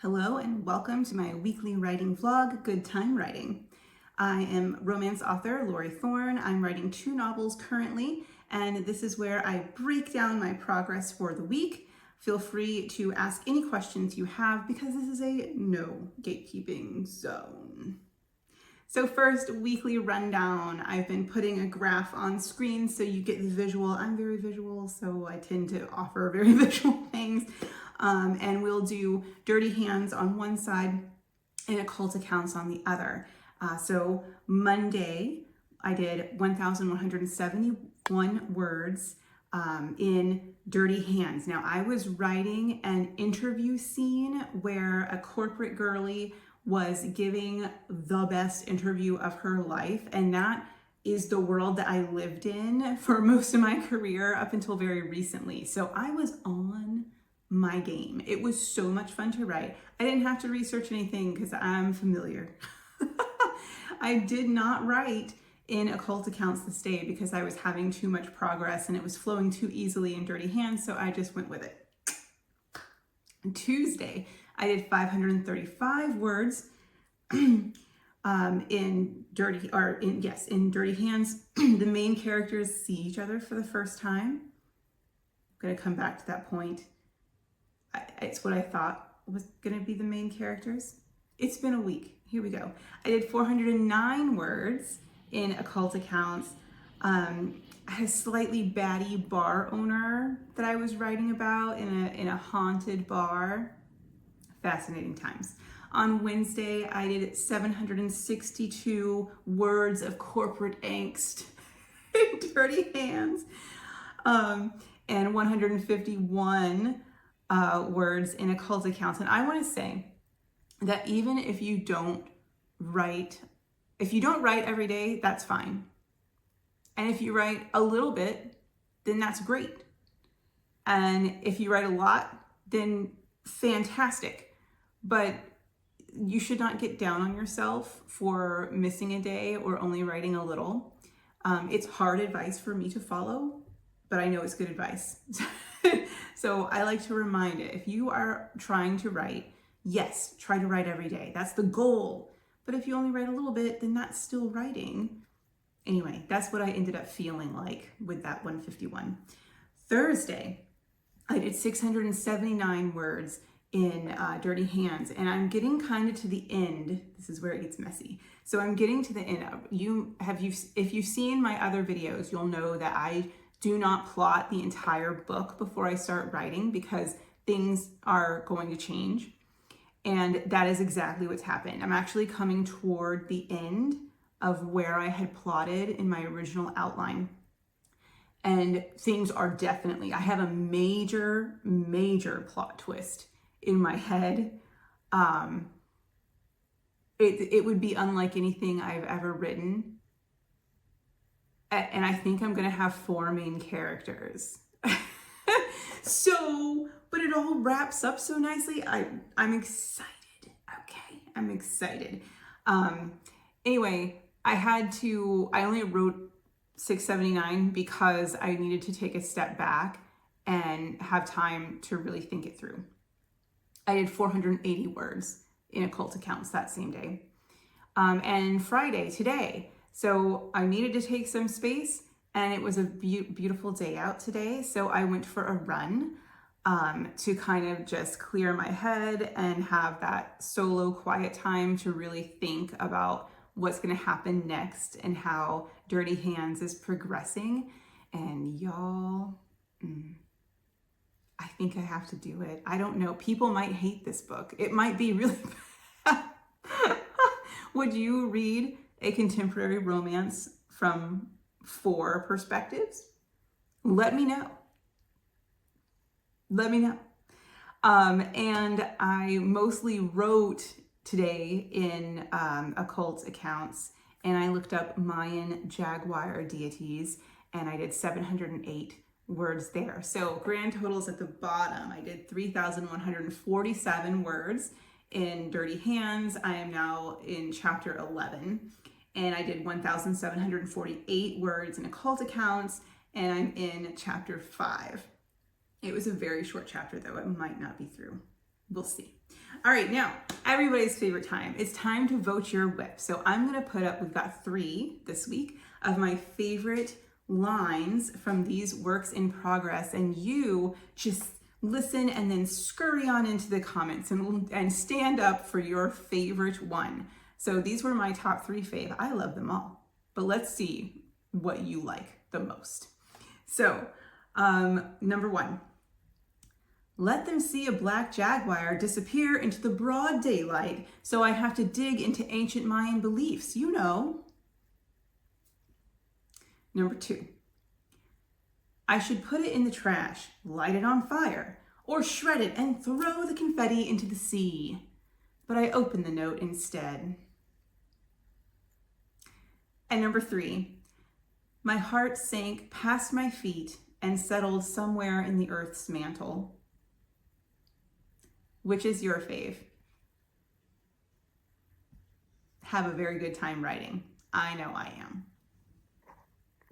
Hello and welcome to my weekly writing vlog, Good Time Writing. I am romance author Lori Thorne. I'm writing 2 novels currently, and this is where I break down my progress for the week. Feel free to ask any questions you have because this is a no gatekeeping zone. So first, weekly rundown. I've been putting a graph on screen so you get the visual. I'm very visual, so I tend to offer very visual things. And we'll do dirty hands on one side and occult accounts on the other. So Monday, I did 1,171 words in dirty hands. Now, I was writing an interview scene where a corporate girly was giving the best interview of her life, and that is the world that I lived in for most of my career up until very recently. So I was on my game. It was so much fun to write. I didn't have to research anything because I'm familiar. I did not write in occult accounts this day because I was having too much progress and it was flowing too easily in dirty hands, so I just went with it. Tuesday, I did 535 words in dirty hands. The main characters see each other for the first time. I'm going to come back to that point. It's what I thought was going to be the main characters. It's been a week. Here we go. I did 409 words in occult accounts. I had a slightly batty bar owner that I was writing about in a haunted bar. Fascinating times. On Wednesday, I did 762 words of corporate angst in dirty hands, and 151 words in occult accounts. And I want to say that even if you don't write every day, that's fine. And if you write a little bit, then that's great. And if you write a lot, then fantastic. But you should not get down on yourself for missing a day or only writing a little. It's hard advice for me to follow, but I know it's good advice. So I like to remind it. If you are trying to write, yes, try to write every day. That's the goal. But if you only write a little bit, then that's still writing. Anyway, that's what I ended up feeling like with that 151. Thursday, I did 679 words in dirty hands, and I'm getting kind of to the end. This is where it gets messy. So I'm getting to the end. If you've seen my other videos, you'll know that I do not plot the entire book before I start writing because things are going to change. And that is exactly what's happened. I'm actually coming toward the end of where I had plotted in my original outline. And things are definitely, I have a major plot twist in my head. It would be unlike anything I've ever written. And I think I'm going to have 4 main characters. But it all wraps up so nicely. I'm excited. Okay, I'm excited. Anyway, I only wrote 679 because I needed to take a step back and have time to really think it through. I did 480 words in occult accounts that same day. And Friday, today, so I needed to take some space, and it was a beautiful day out today. So I went for a run to kind of just clear my head and have that solo quiet time to really think about what's going to happen next and how Dirty Hands is progressing. And y'all, I think I have to do it. I don't know. People might hate this book. It might be really bad. Would you read a contemporary romance from 4 perspectives? Let me know. Let me know. And I mostly wrote today in occult accounts, and I looked up Mayan jaguar deities, and I did 708 words there. So grand totals at the bottom. I did 3,147 words in Dirty Hands. I am now in chapter 11, and I did 1,748 words in occult accounts, and I'm in chapter 5. It was a very short chapter, though. It might not be through. We'll see. All right, now, everybody's favorite time. It's time to vote your WIP. So I'm gonna put up, we've got 3 this week of my favorite lines from these works in progress, and you just listen and then scurry on into the comments and stand up for your favorite one. So these were my top 3 fave. I love them all, but let's see what you like the most. So number 1, let them see a black jaguar disappear into the broad daylight, so I have to dig into ancient Mayan beliefs, you know. Number 2, I should put it in the trash, light it on fire, or shred it and throw the confetti into the sea. But I open the note instead. And number 3, my heart sank past my feet and settled somewhere in the earth's mantle. Which is your fave? Have a very good time writing. I know I am.